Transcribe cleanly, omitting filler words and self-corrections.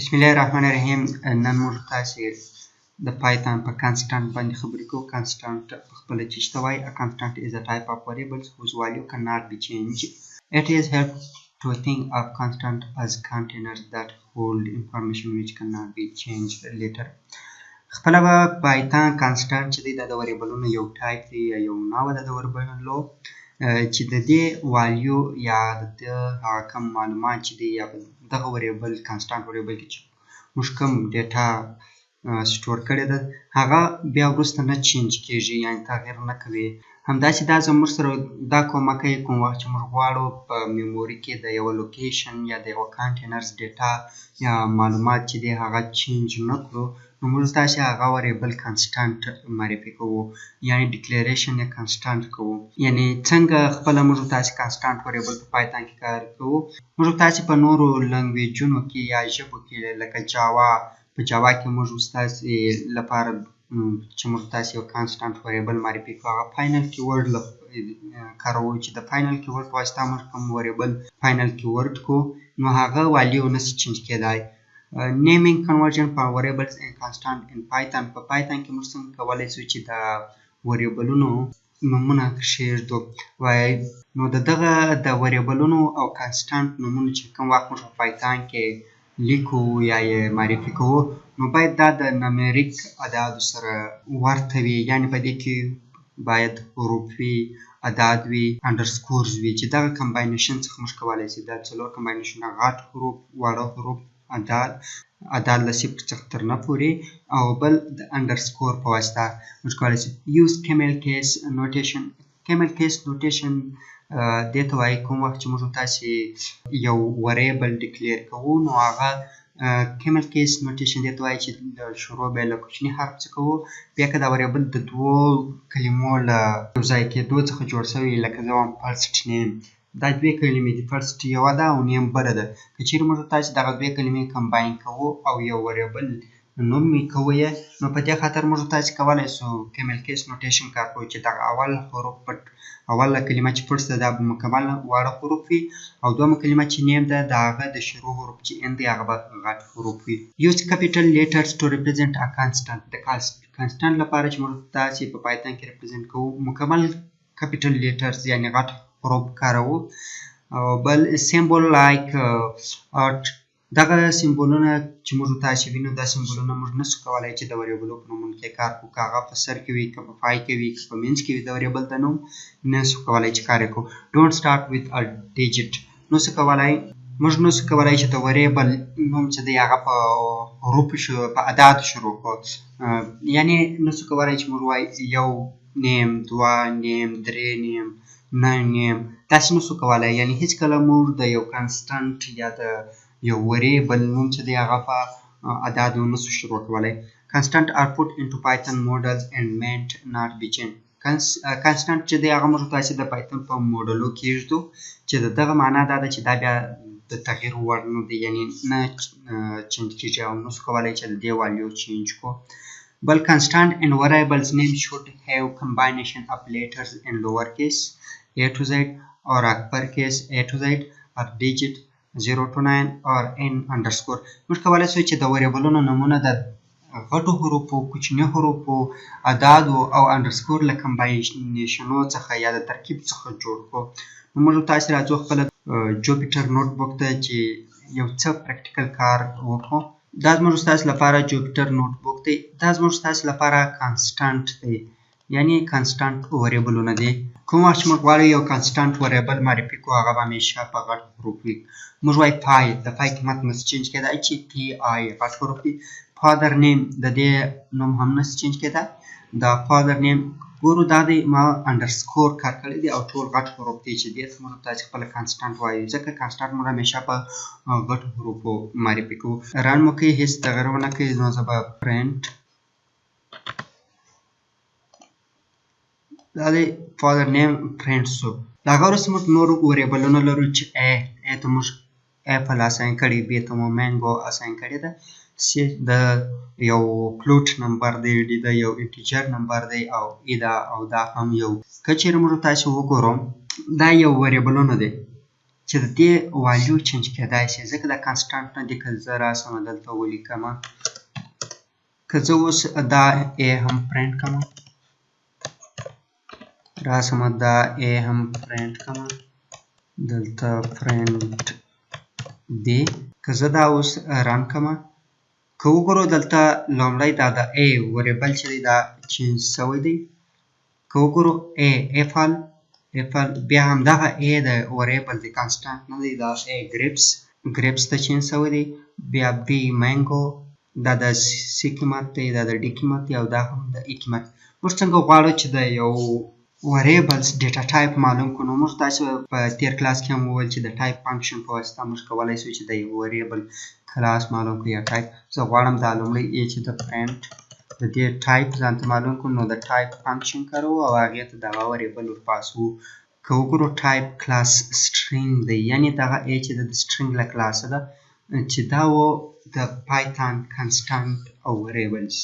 بسم الله الرحمن الرحیم. نن موږ تاسې د پایتون په کانسټنټ باندې خبرې کوو. کانسټنټ په خپله چې ته وایي a constant is a type of variables whose value cannot be changed. It is helpful to think of constant as containers that hold information which cannot be changed later. خپله به پایتون کانسټنټ چې دی دا د وریبلونو یو ټایپ دی یا یو نوع ده د وریبلو چې د دې والیو یا د هغه کم معلومات چې دی یا دغه وریبل کانسټنټ وریبل کې چې موږ کوم ډیټا سټور کړې ده هغه بیا وروسته نه چینج کیږي، یعنې تغییر نه کوي. همداسې دا زموږ سره دا کومک کوي کوم وخت چې موږ غواړو په میموري کې د یوه لوکیشن یا د یوه کانټینرز ډیټا یا معلومات چې دی هغه چینج نه کړو، نو موږ تاسې هغه وریبل کانسټنټ معرفي کوو، یعنې ډیکلیریشن یا کانسټنټ کوو. یعنې څنګه خپله موږ تاسې کانسټنټ وریبل په پایتون کې کار کوو. موږ تاسې په نورو لنګویجونو کې یا ژبو کې لکه جاوا، په جاوا کې موږ تاسې لپاره چې موږ تاسې یو کانسټنټ وریبل معرفي کوو هغه فاینل کیورډ کاروو، چې د فاینل کیورډ په واسطه موږ کوم وریبل فاینل کیورډ کو نو هغه والیو نشي چینج کیدای. Naming conversion for variables and constant in Python. په پایتون کې موږ څنګه کولی شو چې د وریبلونو نومونه کښېږدو وایي، نو دغه د وریبلونو او کانسټنټ نومونه چې کوم وخت موږ په پایتون کې لیکو یا یې معرفي کوو نو باید دا د نومریک اعدادو سره ورته وي، یعنې په دې کې باید حروف وي، اعداد وي، انډرسکورز وي، چې دغه کمباینیشن څخه موږ کولی شو دا څلور کمباینیشنونه غټ حروف، واړه حروف، اعداد له صفر څخه تر نه پورې او بل د انډرسکور په واسطه موږ کولی شو. یوز کیمل کیس نوټیشن. کیمل کیس نوټیشن دې ته وایي کوم وخت چې موږ تاسې یو وریبل ډیکلیر کوو نو هغه کیمل کیس نوټیشن دې ته وایي چې شروع به یې له کوچني حرف څخه کوو، بیا که دا وریبل د دوو کلمو له یوځای کېدو څخه جوړ شوی لکه زه وایم فرسټ نیم، دا دوې کلمې دي، فرسټ یوه ده او نیم بله ده. که چیرې موږ تاسې دغه دوې کلمې کمباین کوو او یو وریبل نوم یې کوو نو په دې خاطر موږ تاسې کولی شو کیمل کیس نوټیشن کار کوو چې دغه اول حروف پټ، اوله کلمه چې فرسټ ده دا به مکمل واړه حروف وي او دویمه کلمه چې نیم ده د هغه د شروع حروف چې ان دی هغه به غټ حروف وي. یوز کیپیټل لیټرز ټو ریپرزینټ ا کانسټنټ. د کانسټنټ لپاره چې موږ تاسې په پایتون کې ریپرزینټ کوو مکمل کیپیټل لیټرز یعنې غټ حروف کاروو. او بل سیمبول لایک دغه سیمبولونه چې موږ تاسې وینو دا سیمبولونه موږ نشو کولی چې د وریبلو په نومونو کې کار کوو، که هغه په سر کې وي، که په پای کې وي، که په منځ کې وي د وریبل د نوم نشو کولی چې کار یې کوو. ډونټ سټارټ ویت ا ډیجټ. نشو کولی موږ نشو کولی چې د وریبل نوم چې دی هغه په حروفو په اعدادو شروع کړو، یعنې نشو کولی چې موږ وایو یو نیم، دوه نیم، درې نیم، نه نیم، داسې نشو کولی. یعنې هېڅکله موږ د یو کانسټنټ یا د یو وریبل نوم چې دی هغه په اعدادو نشو شروع کولی. Constant are put into Python models and meant not be changed. کانسټنټ چې دی هغه موږ تاسې د پایتون په موډلو کې ږدو چې د دغه معنا دا ده چې دا بیا د تغییر وړ نه دی، یعنې نه چینج کېږي او نشو کولی چې د دې والیو چینج کړو. بل constant and variables name should have combination of letters in lower case A to Z or upper case A to Z or digit 0 to 9 or n underscore. موږ کولی شو چې د وریبلونو نومونه د غټو حروفو، کوچني حروفو، اعدادو او انډرسکور له کمباینیشنو څخه یا د ترکیب څخه جوړ کړو. نو موږ تاسې راځو خپله جوپیټر نوټ بک ته چې یو څه پریکټیکل کار وکړو. دا زموږ ستاسې لپاره جوپیټر نوټ بک دی. دا زموږ ستاسې لپاره کانسټنټ دی، یعنې کانسټنټ وریبلونه دي. کوم وخت چې موږ غواړو یو کانسټنټ وریبل معرفي کړو هغه به همیشه په غټ حروف وي. موږ وایو پای، د پای قیمت نشي چینج کېدای چې پی آی غټ حروف وي. فادر نیم د دې نوم هم نشي چینج کېدای. د فادر نیم ګورو دا دی ما انډرسکور کار کړی دی او ټول غټ حروف دی چې دې ته موږ تاسې خپله کانسټنټ وایو، ځکه کانسټنټ موږ همیشه په غټو حروفو معرفي کوو. رن مو کوي، هېڅ تغیر ونه کوي، نو زه به پرنټ دا دی فادر نیم پرنټ شو. د هغه وروسته موږ نور وریبلونه لرو چې ا ته موږ اپل اساین کړي، بي ته مو مینګو اساین کړې ده، سی د یو فلوټ نمبر دی، ډي د یو انټیجر نمبر دی او ای دا او دا هم یو. که چیرې موږ تاسې وګورو دا یو وریبلونه دی چې د دې والیو چینج کېدای شي ځکه دا کانسټانټ نه دی. که زه راسم دلته ولیکمه که زه اوس دا a هم پرنټ کړم راسم دا a هم پرنټ کړم دلته پرنټ دی. که زه دا اوس رن کړم که وګورو دلته لومړی دا د a وریبل چې دی دا چینج شوی دی. که وګورو a ایفل بیا هم دغه a د وریبل د کانسټانټ نه دی دا a ګریپس ته چینج شوی دی. بیا b مینګو دا د c قیمت دی دا د d قیمت دی او دا هم د e قیمت. موږ څنګه غواړو چې د یو وریبلز ډیټا ټایپ معلوم کړو نو موږ تاسو په تیر کلاس کې هم وویل چې د ټایپ فنکشن په واسطه موږ کولی شو چې د یو وریبل کلاس معلوم کړو یا ټایپ. زه غواړم دا لومړی a چې د پرنټ د دې ټایپ ځانته معلوم کړو نو د ټایپ فنکشن کاروو او هغې ته دغه وریبل ورپاسوو. که وګورو ټایپ کلاس سټرینګ دی یعنې دغه a چې د سټرینګ له کلاسه ده چې دا و د پایتون کانسټانټ او وریبلز.